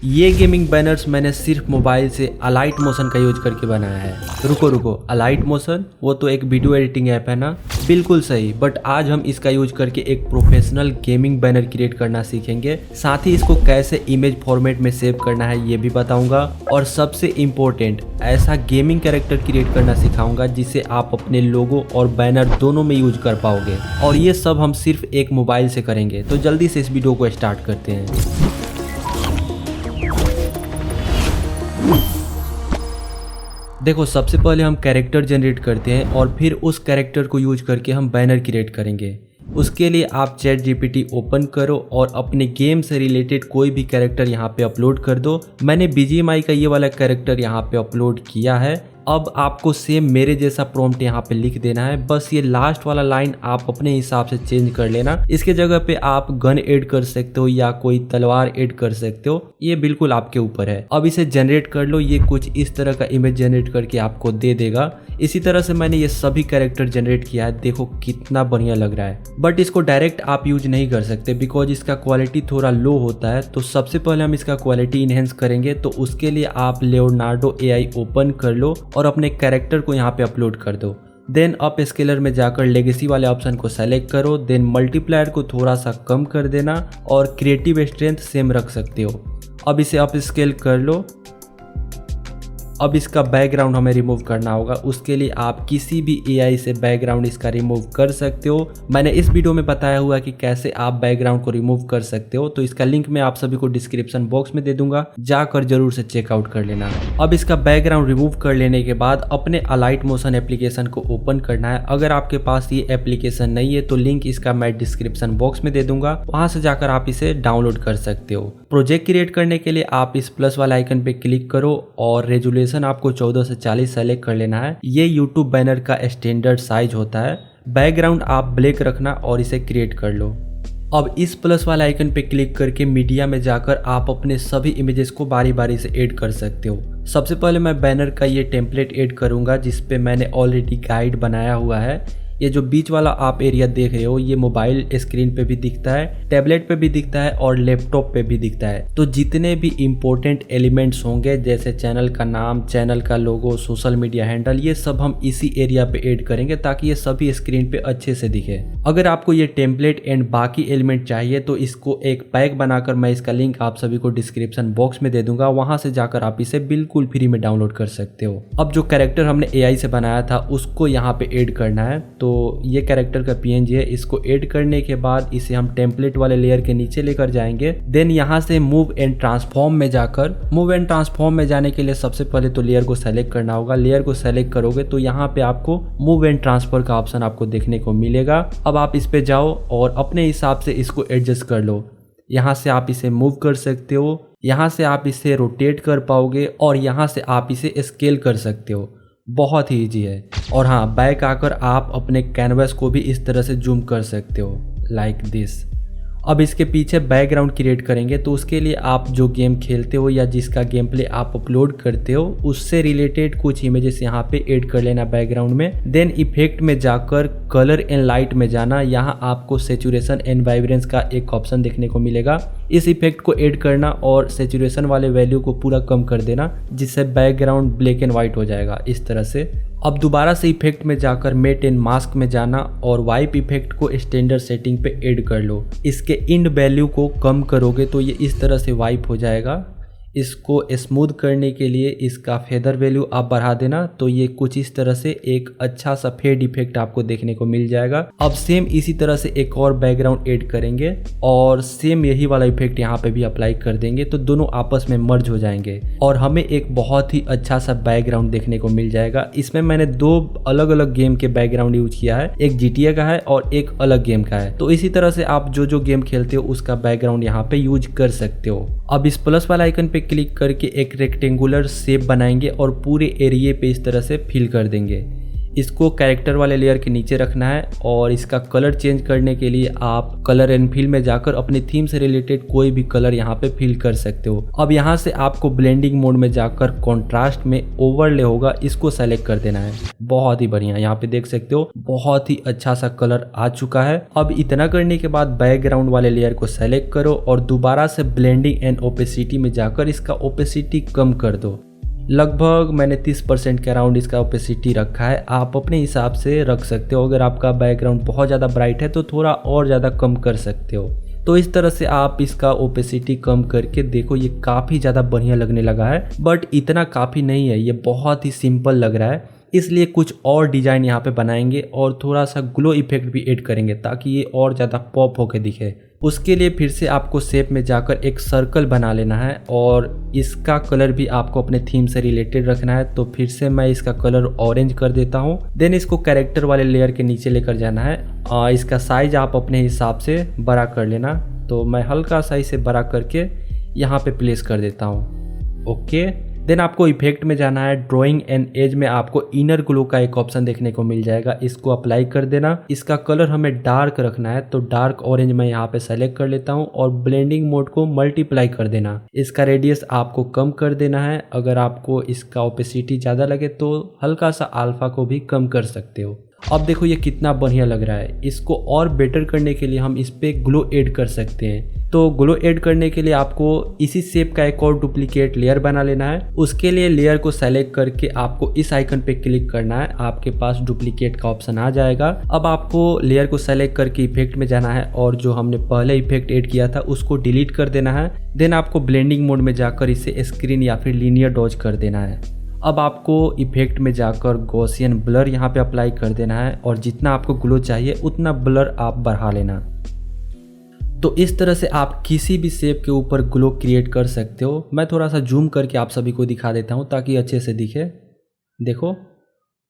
ये gaming banners मैंने सिर्फ मोबाइल से अलाइट मोशन का यूज करके बनाया है। रुको अलाइट मोशन वो तो एक वीडियो एडिटिंग ऐप है ना। बिल्कुल सही, बट आज हम इसका यूज करके एक प्रोफेशनल गेमिंग बैनर क्रिएट करना सीखेंगे। साथ ही इसको कैसे इमेज फॉर्मेट में सेव करना है ये भी बताऊंगा, और सबसे इम्पोर्टेंट ऐसा गेमिंग कैरेक्टर क्रिएट करना सिखाऊंगा जिसे आप अपने लोगो और बैनर दोनों में यूज कर पाओगे। और ये सब हम सिर्फ एक मोबाइल से करेंगे। तो जल्दी से इस वीडियो को स्टार्ट करते हैं। देखो, सबसे पहले हम कैरेक्टर जनरेट करते हैं और फिर उस कैरेक्टर को यूज करके हम बैनर क्रिएट करेंगे। उसके लिए आप ChatGPT ओपन करो और अपने गेम से रिलेटेड कोई भी कैरेक्टर यहाँ पे अपलोड कर दो। मैंने BGMI का ये वाला कैरेक्टर यहाँ पे अपलोड किया है। अब आपको सेम मेरे जैसा प्रॉम्प्ट यहाँ पे लिख देना है। बस ये लास्ट वाला लाइन आप अपने हिसाब से चेंज कर लेना। इसके जगह पे आप गन ऐड कर सकते हो या कोई तलवार ऐड कर सकते हो, ये बिल्कुल आपके ऊपर है। अब इसे जनरेट कर लो। ये कुछ इस तरह का इमेज जनरेट करके आपको दे देगा। इसी तरह से मैंने ये सभी कैरेक्टर जनरेट किया है। देखो कितना बढ़िया लग रहा है, बट इसको डायरेक्ट आप यूज नहीं कर सकते बिकॉज इसका क्वालिटी थोड़ा लो होता है। तो सबसे पहले हम इसका क्वालिटी इनहेंस करेंगे। तो उसके लिए आप लेओनार्डो AI ओपन कर लो और अपने कैरेक्टर को यहाँ पे अपलोड कर दो। देन अप स्केलर में जाकर लेगेसी वाले ऑप्शन को सेलेक्ट करो। देन मल्टीप्लायर को थोड़ा सा कम कर देना और क्रिएटिव स्ट्रेंथ सेम रख सकते हो। अब इसे अप स्केल कर लो। अब इसका बैकग्राउंड हमें रिमूव करना होगा। उसके लिए आप किसी भी AI से बैकग्राउंड इसका रिमूव कर सकते हो। मैंने इस वीडियो में बताया हुआ कि कैसे आप बैकग्राउंड को रिमूव कर सकते हो, तो इसका लिंक मैं आप सभी को डिस्क्रिप्शन बॉक्स में दे दूंगा, जाकर जरूर से चेकआउट कर लेना। अब इसका बैकग्राउंड रिमूव कर लेने के बाद अपने अलाइट मोशन एप्लीकेशन को ओपन करना है। अगर आपके पास ये एप्लीकेशन नहीं है तो लिंक इसका मैं डिस्क्रिप्शन बॉक्स में दे दूंगा, वहां से जाकर आप इसे डाउनलोड कर सकते हो। प्रोजेक्ट क्रिएट करने के लिए आप इस प्लस वाला आइकन पे क्लिक करो और रेजुलेशन आपको 14 से 40 सेलेक्ट कर लेना है। ये YouTube बैनर का स्टैंडर्ड साइज होता है। बैकग्राउंड आप ब्लैक रखना और इसे क्रिएट कर लो। अब इस प्लस वाला आइकन पे क्लिक करके मीडिया में जाकर आप अपने सभी इमेजेस को बारी बारी से ऐड कर सकते हो। सबसे पहले मैं बैनर का ये टेम्पलेट ऐड करूंगा जिसपे मैंने ऑलरेडी गाइड बनाया हुआ है। ये जो बीच वाला आप एरिया देख रहे हो ये मोबाइल स्क्रीन पे भी दिखता है, टैबलेट पे भी दिखता है और लैपटॉप पे भी दिखता है। तो जितने भी इम्पोर्टेंट एलिमेंट्स होंगे जैसे चैनल का नाम, चैनल का लोगो, सोशल मीडिया हैंडल, ये सब हम इसी एरिया पे ऐड करेंगे ताकि ये सभी स्क्रीन पे अच्छे से दिखे। अगर आपको ये टेम्पलेट एंड बाकी एलिमेंट चाहिए तो इसको एक पैक बनाकर मैं इसका लिंक आप सभी को डिस्क्रिप्शन बॉक्स में दे दूंगा, वहां से जाकर आप इसे बिल्कुल फ्री में डाउनलोड कर सकते हो। अब जो कैरेक्टर हमने AI से बनाया था उसको यहाँ पे ऐड करना है। तो ये कैरेक्टर का PNG है। इसको ऐड करने के बाद इसे हम टेम्पलेट वाले लेयर के नीचे लेकर जाएंगे। देन यहाँ से मूव एंड ट्रांसफॉर्म में जाने के लिए सबसे पहले तो लेयर को सेलेक्ट करना होगा। लेयर को सेलेक्ट करोगे तो यहाँ पे आपको मूव एंड ट्रांसफर का ऑप्शन आपको देखने को मिलेगा। अब आप इस पे जाओ और अपने हिसाब से इसको एडजस्ट कर लो। यहाँ से आप इसे मूव कर सकते हो, यहाँ से आप इसे रोटेट कर पाओगे और यहाँ से आप इसे स्केल कर सकते हो। बहुत ही ईजी है। और हाँ, बैक आकर आप अपने कैनवस को भी इस तरह से जूम कर सकते हो लाइक दिस। अब इसके पीछे बैकग्राउंड क्रिएट करेंगे तो उसके लिए आप जो गेम खेलते हो या जिसका गेम प्ले आप अपलोड करते हो उससे रिलेटेड कुछ इमेजेस यहाँ पे ऐड कर लेना बैकग्राउंड में। देन इफेक्ट में जाकर कलर एंड लाइट में जाना। यहाँ आपको सेचुरेशन एंड वाइब्रेंस का एक ऑप्शन देखने को मिलेगा। इस इफेक्ट को ऐड करना और सेचुरेशन वाले वैल्यू को पूरा कम कर देना जिससे बैकग्राउंड ब्लैक एंड व्हाइट हो जाएगा इस तरह से। अब दोबारा से इफेक्ट में जाकर मेट एंड मास्क में जाना और वाइप इफेक्ट को स्टैंडर्ड सेटिंग पे ऐड कर लो। इसके इंड वैल्यू को कम करोगे तो ये इस तरह से वाइप हो जाएगा। इसको स्मूथ करने के लिए इसका फेदर वैल्यू आप बढ़ा देना तो ये कुछ इस तरह से एक अच्छा सा फेड इफेक्ट आपको देखने को मिल जाएगा। अब सेम इसी तरह से एक और बैकग्राउंड ऐड करेंगे और सेम यही वाला इफेक्ट यहाँ पे भी अप्लाई कर देंगे तो दोनों आपस में मर्ज हो जाएंगे और हमें एक बहुत ही अच्छा सा बैकग्राउंड देखने को मिल जाएगा। इसमें मैंने दो अलग अलग गेम के बैकग्राउंड यूज किया है, एक GTA का है और एक अलग गेम का है। तो इसी तरह से आप जो गेम खेलते हो उसका बैकग्राउंड यहाँ पे यूज कर सकते हो। अब इस प्लस वाला आइकन पे क्लिक करके एक रेक्टेंगुलर शेप बनाएंगे और पूरे एरिया पे इस तरह से फिल कर देंगे। इसको कैरेक्टर वाले लेयर के नीचे रखना है और इसका कलर चेंज करने के लिए आप कलर एंड फिल में जाकर अपनी थीम से रिलेटेड कोई भी कलर यहाँ पे फिल कर सकते हो। अब यहाँ से आपको ब्लेंडिंग मोड में जाकर कॉन्ट्रास्ट में ओवरले होगा, इसको सेलेक्ट कर देना है। बहुत ही बढ़िया, यहाँ पे देख सकते हो बहुत ही अच्छा सा कलर आ चुका है। अब इतना करने के बाद बैकग्राउंड वाले लेयर को सेलेक्ट करो और दोबारा से ब्लेंडिंग एंड ओपेसिटी में जाकर इसका ओपेसिटी कम कर दो। लगभग मैंने 30% के अराउंड इसका ओपेसिटी रखा है, आप अपने हिसाब से रख सकते हो। अगर आपका बैकग्राउंड बहुत ज़्यादा ब्राइट है तो थोड़ा और ज़्यादा कम कर सकते हो। तो इस तरह से आप इसका ओपेसिटी कम करके देखो, ये काफ़ी ज़्यादा बढ़िया लगने लगा है। बट इतना काफ़ी नहीं है, ये बहुत ही सिंपल लग रहा है, इसलिए कुछ और डिज़ाइन यहाँ पे बनाएंगे और थोड़ा सा ग्लो इफेक्ट भी ऐड करेंगे ताकि ये और ज़्यादा पॉप होके दिखे। उसके लिए फिर से आपको शेप में जाकर एक सर्कल बना लेना है और इसका कलर भी आपको अपने थीम से रिलेटेड रखना है। तो फिर से मैं इसका कलर ऑरेंज कर देता हूँ। देन इसको कैरेक्टर वाले लेयर के नीचे लेकर जाना है। इसका साइज आप अपने हिसाब से बड़ा कर लेना। तो मैं हल्का सा इसे बड़ा करके यहाँ पे प्लेस कर देता हूँ। ओके, देन आपको इफेक्ट में जाना है। ड्राइंग एंड एज में आपको इनर ग्लो का एक ऑप्शन देखने को मिल जाएगा, इसको अप्लाई कर देना। इसका कलर हमें डार्क रखना है, तो डार्क ऑरेंज मैं यहाँ पे सेलेक्ट कर लेता हूँ और ब्लेंडिंग मोड को मल्टीप्लाई कर देना। इसका रेडियस आपको कम कर देना है। अगर आपको इसका ओपेसिटी ज़्यादा लगे तो हल्का सा अल्फा को भी कम कर सकते हो। अब देखो ये कितना बढ़िया लग रहा है। इसको और बेटर करने के लिए हम इस पे ग्लो ऐड कर सकते हैं। तो ग्लो ऐड करने के लिए आपको इसी शेप का एक और डुप्लीकेट लेयर बना लेना है। उसके लिए लेयर को सेलेक्ट करके आपको इस आइकन पे क्लिक करना है, आपके पास डुप्लीकेट का ऑप्शन आ जाएगा। अब आपको लेयर को सेलेक्ट करके इफेक्ट में जाना है और जो हमने पहले इफेक्ट ऐड किया था उसको डिलीट कर देना है। देन आपको ब्लेंडिंग मोड में जाकर इसे स्क्रीन या फिर लीनियर डॉज कर देना है। अब आपको इफेक्ट में जाकर गॉसियन ब्लर यहाँ पे अप्लाई कर देना है और जितना आपको ग्लो चाहिए उतना ब्लर आप बढ़ा लेना। तो इस तरह से आप किसी भी शेप के ऊपर ग्लो क्रिएट कर सकते हो। मैं थोड़ा सा जूम करके आप सभी को दिखा देता हूँ ताकि अच्छे से दिखे। देखो,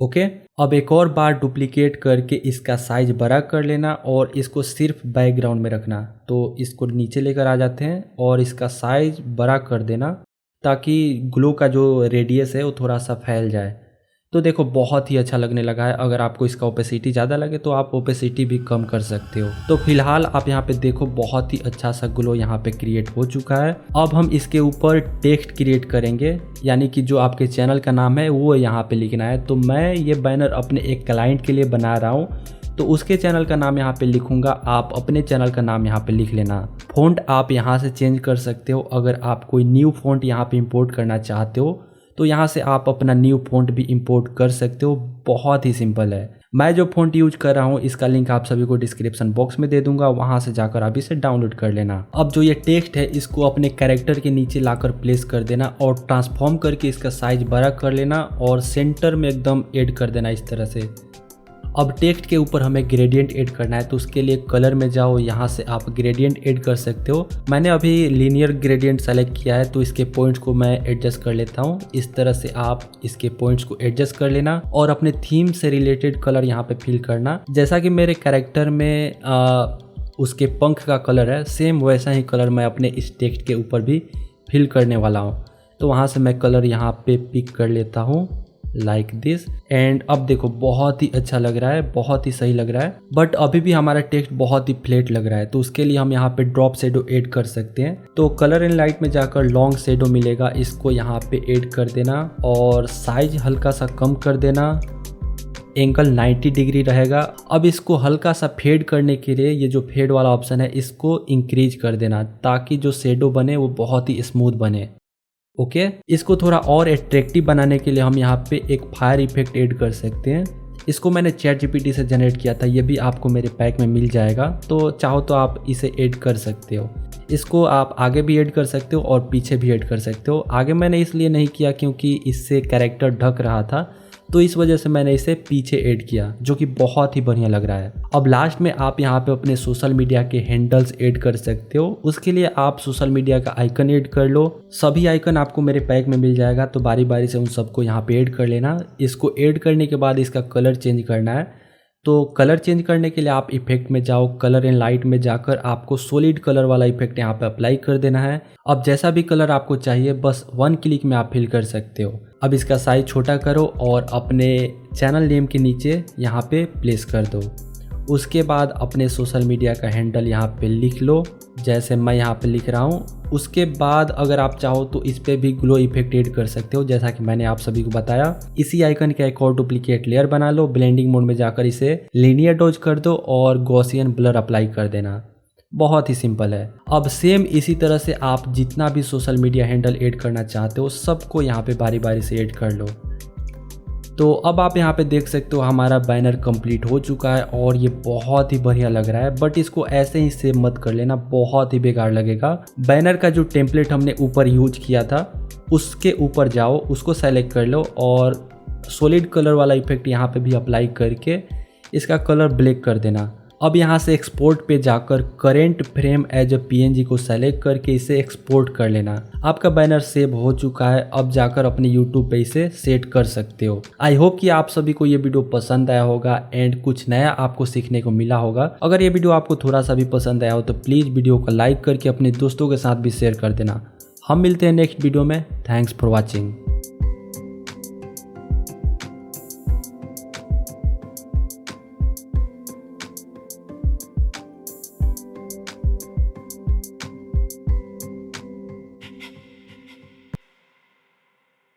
ओके। अब एक और बार डुप्लीकेट करके इसका साइज बड़ा कर लेना और इसको सिर्फ बैकग्राउंड में रखना। तो इसको नीचे लेकर आ जाते हैं और इसका साइज बड़ा कर देना ताकि ग्लो का जो रेडियस है वो थोड़ा सा फैल जाए। तो देखो बहुत ही अच्छा लगने लगा है। अगर आपको इसका ओपेसिटी ज़्यादा लगे तो आप ओपेसिटी भी कम कर सकते हो। तो फिलहाल आप यहाँ पे देखो बहुत ही अच्छा सा ग्लो यहाँ पे क्रिएट हो चुका है। अब हम इसके ऊपर टेक्स्ट क्रिएट करेंगे, यानी कि जो आपके चैनल का नाम है वो यहाँ पे लिखना है। तो मैं ये बैनर अपने एक क्लाइंट के लिए बना रहा हूँ, तो उसके चैनल का नाम यहाँ पे लिखूंगा, आप अपने चैनल का नाम यहाँ पे लिख लेना। फ़ॉन्ट आप यहाँ से चेंज कर सकते हो। अगर आप कोई न्यू फ़ॉन्ट यहाँ पे इंपोर्ट करना चाहते हो तो यहाँ से आप अपना न्यू फ़ॉन्ट भी इंपोर्ट कर सकते हो। बहुत ही सिंपल है। मैं जो फ़ॉन्ट यूज कर रहा हूँ इसका लिंक आप सभी को डिस्क्रिप्शन बॉक्स में दे दूंगा, वहाँ से जाकर आप इसे डाउनलोड कर लेना। अब जो ये टेक्स्ट है इसको अपने कैरेक्टर के नीचे लाकर प्लेस कर देना और ट्रांसफॉर्म करके इसका साइज बड़ा कर लेना और सेंटर में एकदम ऐड कर देना इस तरह से। अब टेक्स्ट के ऊपर हमें ग्रेडियंट ऐड करना है, तो उसके लिए कलर में जाओ, यहाँ से आप ग्रेडियंट ऐड कर सकते हो। मैंने अभी लीनियर ग्रेडियंट सेलेक्ट किया है तो इसके पॉइंट्स को मैं एडजस्ट कर लेता हूँ। इस तरह से आप इसके पॉइंट्स को एडजस्ट कर लेना और अपने थीम से रिलेटेड कलर यहाँ पे फिल करना। जैसा कि मेरे कैरेक्टर में उसके पंख का कलर है, सेम वैसा ही कलर मैं अपने इस टेक्स्ट के ऊपर भी फिल करने वाला हूँ। तो वहाँ से मैं कलर यहाँ पे पिक कर लेता हूँ लाइक दिस। एंड अब देखो बहुत ही अच्छा लग रहा है, बहुत ही सही लग रहा है। बट अभी भी हमारा टेक्स्ट बहुत ही फ्लैट लग रहा है, तो उसके लिए हम यहाँ पे ड्रॉप शेडो ऐड कर सकते हैं। तो कलर एंड लाइट में जाकर लॉन्ग शेडो मिलेगा, इसको यहाँ पे ऐड कर देना और साइज हल्का सा कम कर देना। एंगल 90 डिग्री रहेगा। अब इसको हल्का सा फेड करने के लिए ये जो फेड वाला ऑप्शन है इसको इंक्रीज कर देना ताकि जो शेडो बने वो बहुत ही स्मूथ बने। ओके, इसको थोड़ा और एट्रैक्टिव बनाने के लिए हम यहाँ पे एक फायर इफेक्ट ऐड कर सकते हैं। इसको मैंने ChatGPT से जनरेट किया था, ये भी आपको मेरे पैक में मिल जाएगा, तो चाहो तो आप इसे ऐड कर सकते हो। इसको आप आगे भी ऐड कर सकते हो और पीछे भी ऐड कर सकते हो। आगे मैंने इसलिए नहीं किया क्योंकि इससे कैरेक्टर ढक रहा था, तो इस वजह से मैंने इसे पीछे ऐड किया, जो कि बहुत ही बढ़िया लग रहा है। अब लास्ट में आप यहाँ पे अपने सोशल मीडिया के हैंडल्स ऐड कर सकते हो। उसके लिए आप सोशल मीडिया का आइकन ऐड कर लो। सभी आइकन आपको मेरे पैक में मिल जाएगा, तो बारी बारी से उन सबको यहाँ पे ऐड कर लेना। इसको ऐड करने के बाद इसका कलर चेंज करना है, तो कलर चेंज करने के लिए आप इफेक्ट में जाओ, कलर एंड लाइट में जाकर आपको सॉलिड कलर वाला इफेक्ट यहाँ पे अप्लाई कर देना है। अब जैसा भी कलर आपको चाहिए बस 1 क्लिक में आप फिल कर सकते हो। अब इसका साइज छोटा करो और अपने चैनल नेम के नीचे यहाँ पे प्लेस कर दो। उसके बाद अपने सोशल मीडिया का हैंडल यहाँ पे लिख लो, जैसे मैं यहाँ पे लिख रहा हूँ। उसके बाद अगर आप चाहो तो इस पे भी ग्लो इफेक्ट ऐड कर सकते हो, जैसा कि मैंने आप सभी को बताया। इसी आइकन का एक और डुप्लीकेट लेयर बना लो, ब्लेंडिंग मोड में जाकर इसे लीनियर डॉज कर दो और गॉसियन ब्लर अप्लाई कर देना। बहुत ही सिंपल है। अब सेम इसी तरह से आप जितना भी सोशल मीडिया हैंडल ऐड करना चाहते हो सबको यहाँ पे बारी बारी से ऐड कर लो। तो अब आप यहाँ पे देख सकते हो हमारा बैनर कंप्लीट हो चुका है और ये बहुत ही बढ़िया लग रहा है। बट इसको ऐसे ही सेव मत कर लेना, बहुत ही बेकार लगेगा। बैनर का जो टेम्पलेट हमने ऊपर यूज किया था उसके ऊपर जाओ, उसको सेलेक्ट कर लो और सॉलिड कलर वाला इफेक्ट यहाँ पे भी अप्लाई करके इसका कलर ब्लैक कर देना। अब यहाँ से एक्सपोर्ट पे जाकर current frame as a PNG को सेलेक्ट करके इसे एक्सपोर्ट कर लेना। आपका बैनर सेव हो चुका है। अब जाकर अपने YouTube पे इसे सेट कर सकते हो। आई होप कि आप सभी को ये वीडियो पसंद आया होगा एंड कुछ नया आपको सीखने को मिला होगा। अगर ये वीडियो आपको थोड़ा सा भी पसंद आया हो तो प्लीज़ वीडियो को लाइक करके अपने दोस्तों के साथ भी शेयर कर देना। हम मिलते हैं नेक्स्ट वीडियो में। Thanks for watching.